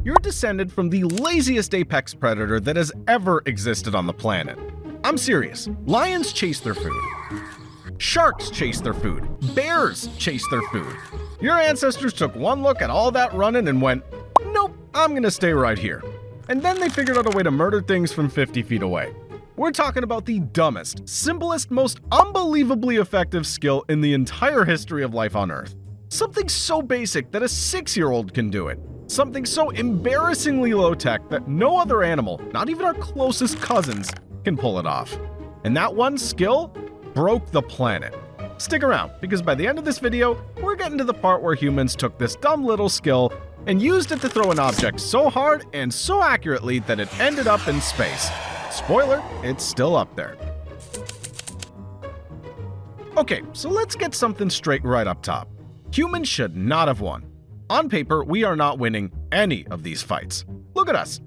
you're descended from the laziest apex predator that has ever existed on the planet. I'm serious. Lions chase their food. Sharks chase their food. Bears chase their food. Your ancestors took one look at all that running and went, nope, I'm gonna stay right here. And then they figured out a way to murder things from 50 feet away. We're talking about the dumbest, simplest, most unbelievably effective skill in the entire history of life on Earth. Something so basic that a 6-year-old can do it. Something so embarrassingly low-tech that no other animal, not even our closest cousins, can pull it off. And that one skill broke the planet. Stick around, because by the end of this video, we're getting to the part where humans took this dumb little skill and used it to throw an object so hard and so accurately that it ended up in space. Spoiler, it's still up there. Okay, so let's get something straight right up top. Humans should not have won. On paper, we are not winning any of these fights. Look at us.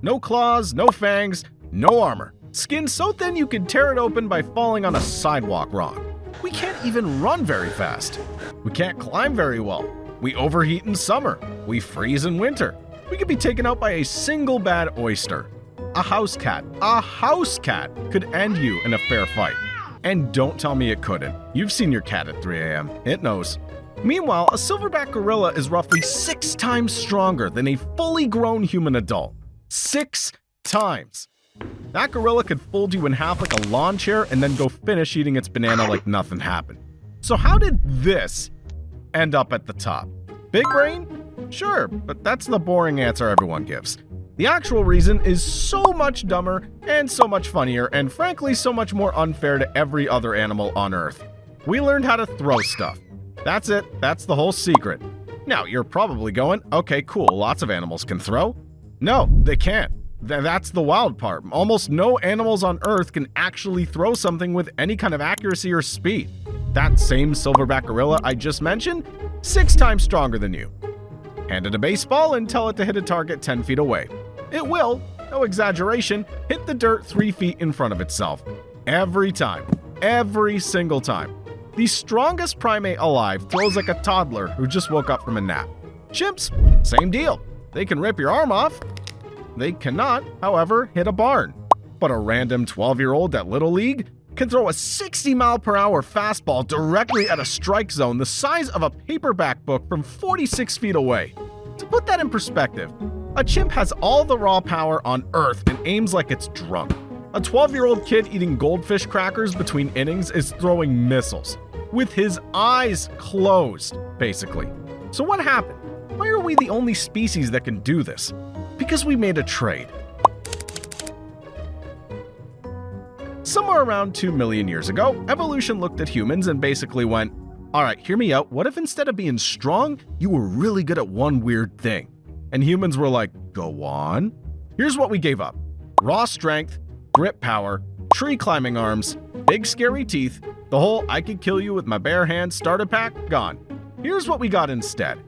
No claws, no fangs, no armor. Skin so thin you could tear it open by falling on a sidewalk wrong. We can't even run very fast. We can't climb very well. We overheat in summer. We freeze in winter. We could be taken out by a single bad oyster. A housecat could end you in a fair fight. And don't tell me it couldn't. You've seen your cat at 3 a.m. It knows. Meanwhile, a silverback gorilla is roughly 6 times stronger than a fully grown human adult. 6 times. That gorilla could fold you in half like a lawn chair and then go finish eating its banana like nothing happened. So how did this end up at the top? Big brain? Sure, but that's the boring answer everyone gives. The actual reason is so much dumber and so much funnier and frankly so much more unfair to every other animal on Earth. We learned how to throw stuff. That's it. That's the whole secret. Now, you're probably going, okay, cool, lots of animals can throw. No, they can't. That's the wild part. Almost no animals on Earth can actually throw something with any kind of accuracy or speed. That same silverback gorilla I just mentioned, 6 times stronger than you. Hand it a baseball and tell it to hit a target 10 feet away. It will, no exaggeration, hit the dirt 3 feet in front of itself. Every time. Every single time. The strongest primate alive throws like a toddler who just woke up from a nap. Chimps, same deal. They can rip your arm off. They cannot, however, hit a barn. But a random 12-year-old at Little League can throw a 60-mile-per-hour fastball directly at a strike zone the size of a paperback book from 46 feet away. To put that in perspective, a chimp has all the raw power on Earth and aims like it's drunk. A 12-year-old kid eating goldfish crackers between innings is throwing missiles, with his eyes closed, basically. So what happened? Why are we the only species that can do this? Because we made a trade. Somewhere around 2 million years ago, evolution looked at humans and basically went, alright, hear me out, what if instead of being strong, you were really good at one weird thing? And humans were like, go on. Here's what we gave up. Raw strength, grip power, tree climbing arms, big scary teeth, the whole I could kill you with my bare hands starter pack, gone. Here's what we got instead.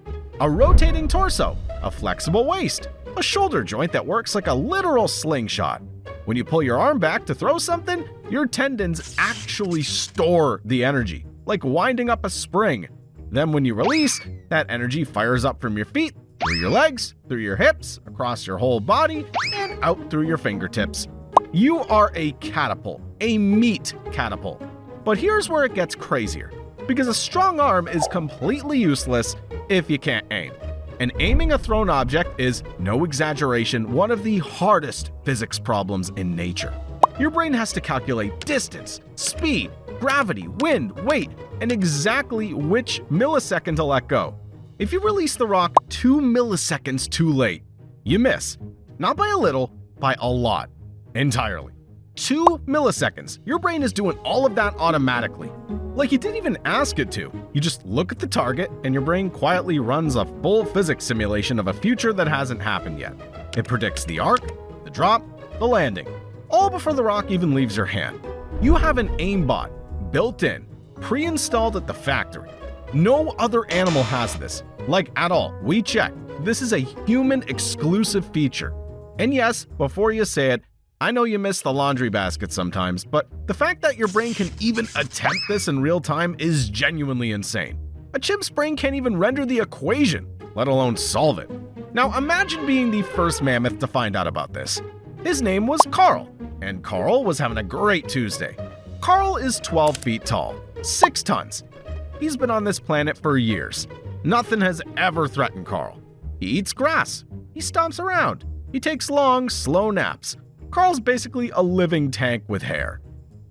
A rotating torso, a flexible waist, a shoulder joint that works like a literal slingshot. When you pull your arm back to throw something, your tendons actually store the energy, like winding up a spring. Then when you release, that energy fires up from your feet, through your legs, through your hips, across your whole body, and out through your fingertips. You are a catapult, a meat catapult. But here's where it gets crazier, because a strong arm is completely useless if you can't aim. And aiming a thrown object is, no exaggeration, one of the hardest physics problems in nature. Your brain has to calculate distance, speed, gravity, wind, weight, and exactly which millisecond to let go. If you release the rock 2 milliseconds too late, you miss. Not by a little, by a lot. Entirely. 2 milliseconds. Your brain is doing all of that automatically. Like you didn't even ask it to. You just look at the target and your brain quietly runs a full physics simulation of a future that hasn't happened yet. It predicts the arc, the drop, the landing, all before the rock even leaves your hand. You have an aimbot, built in, pre-installed at the factory. No other animal has this. Like at all. We checked. This is a human exclusive feature. And yes, before you say it, I know you miss the laundry basket sometimes, but the fact that your brain can even attempt this in real time is genuinely insane. A chimp's brain can't even render the equation, let alone solve it. Now imagine being the first mammoth to find out about this. His name was Carl, and Carl was having a great Tuesday. Carl is 12 feet tall, 6 tons. He's been on this planet for years. Nothing has ever threatened Carl. He eats grass. He stomps around. He takes long, slow naps. Carl's basically a living tank with hair.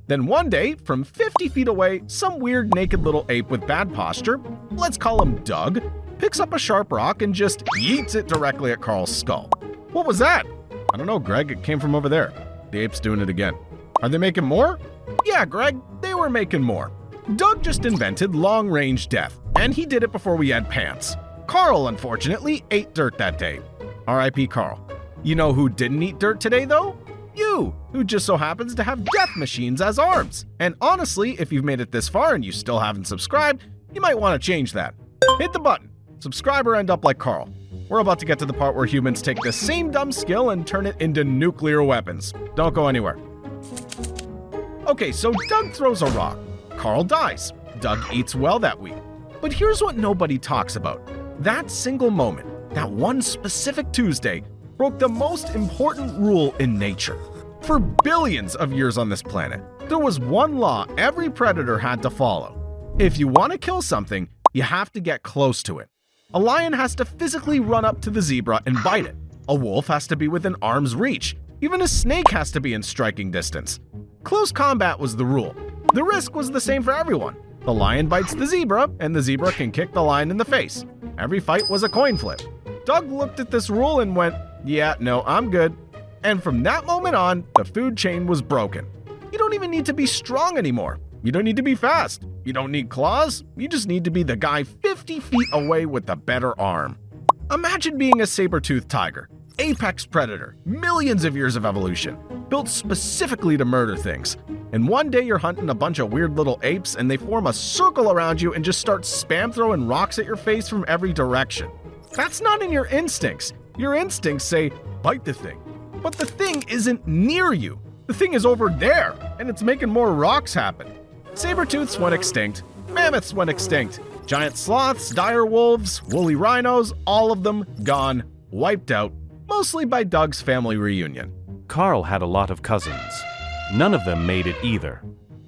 Then one day, from 50 feet away, some weird naked little ape with bad posture, let's call him Doug, picks up a sharp rock and just yeets it directly at Carl's skull. What was that? I don't know, Greg. It came from over there. The ape's doing it again. Are they making more? Yeah, Greg, they were making more. Doug just invented long-range death, and he did it before we had pants. Carl, unfortunately, ate dirt that day. R.I.P. Carl. You know who didn't eat dirt today, though? You, who just so happens to have death machines as arms. And honestly, if you've made it this far and you still haven't subscribed, you might want to change that. Hit the button. Subscribe or end up like Carl. We're about to get to the part where humans take the same dumb skill and turn it into nuclear weapons. Don't go anywhere. Okay, so Doug throws a rock. Carl dies. Doug eats well that week. But here's what nobody talks about. That single moment, that one specific Tuesday, broke the most important rule in nature. For billions of years on this planet, there was one law every predator had to follow. If you want to kill something, you have to get close to it. A lion has to physically run up to the zebra and bite it. A wolf has to be within arm's reach. Even a snake has to be in striking distance. Close combat was the rule. The risk was the same for everyone. The lion bites the zebra, and the zebra can kick the lion in the face. Every fight was a coin flip. Doug looked at this rule and went, yeah, no, I'm good. And from that moment on, the food chain was broken. You don't even need to be strong anymore. You don't need to be fast. You don't need claws. You just need to be the guy 50 feet away with the better arm. Imagine being a saber-toothed tiger, apex predator, millions of years of evolution, built specifically to murder things. And one day you're hunting a bunch of weird little apes and they form a circle around you and just start spam throwing rocks at your face from every direction. That's not in your instincts. Your instincts say, bite the thing. But the thing isn't near you. The thing is over there, and it's making more rocks happen. Saber-tooths went extinct. Mammoths went extinct. Giant sloths, dire wolves, woolly rhinos, all of them gone, wiped out, mostly by Doug's family reunion. Carl had a lot of cousins. None of them made it either.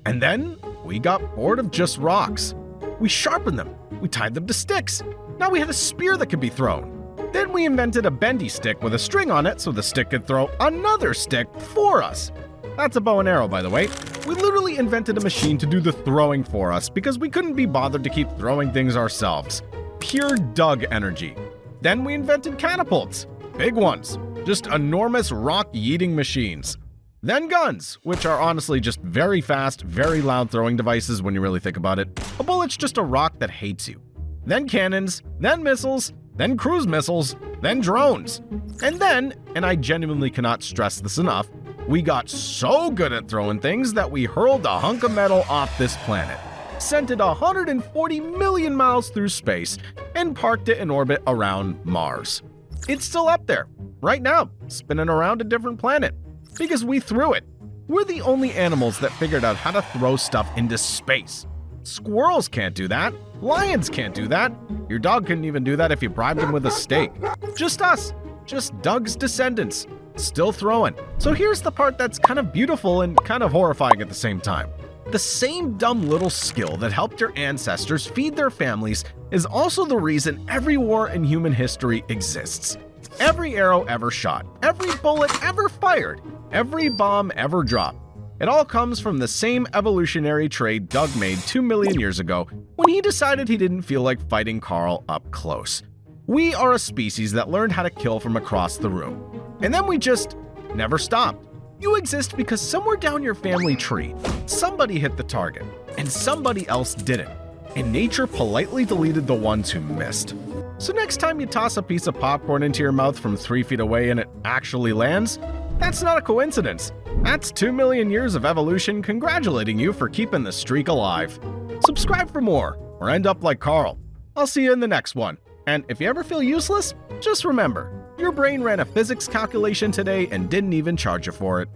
And then we got bored of just rocks. We sharpened them. We tied them to sticks. Now we had a spear that could be thrown. Then we invented a bendy stick with a string on it so the stick could throw another stick for us. That's a bow and arrow, by the way. We literally invented a machine to do the throwing for us because we couldn't be bothered to keep throwing things ourselves. Pure Doug energy. Then we invented catapults. Big ones. Just enormous rock-yeeting machines. Then guns, which are honestly just very fast, very loud throwing devices when you really think about it. A bullet's just a rock that hates you. Then cannons, then missiles, then cruise missiles, then drones. And then, and I genuinely cannot stress this enough, we got so good at throwing things that we hurled a hunk of metal off this planet, sent it 140 million miles through space, and parked it in orbit around Mars. It's still up there, right now, spinning around a different planet, because we threw it. We're the only animals that figured out how to throw stuff into space. Squirrels can't do that. Lions can't do that. Your dog couldn't even do that if you bribed him with a steak. Just us. Just Doug's descendants. Still throwing. So here's the part that's kind of beautiful and kind of horrifying at the same time. The same dumb little skill that helped your ancestors feed their families is also the reason every war in human history exists. Every arrow ever shot, every bullet ever fired, every bomb ever dropped. It all comes from the same evolutionary trade Doug made 2 million years ago when he decided he didn't feel like fighting Carl up close. We are a species that learned how to kill from across the room. And then we just never stopped. You exist because somewhere down your family tree, somebody hit the target, and somebody else didn't. And nature politely deleted the ones who missed. So next time you toss a piece of popcorn into your mouth from 3 feet away and it actually lands, that's not a coincidence. That's 2 million years of evolution congratulating you for keeping the streak alive. Subscribe for more, or end up like Carl. I'll see you in the next one. And if you ever feel useless, just remember, your brain ran a physics calculation today and didn't even charge you for it.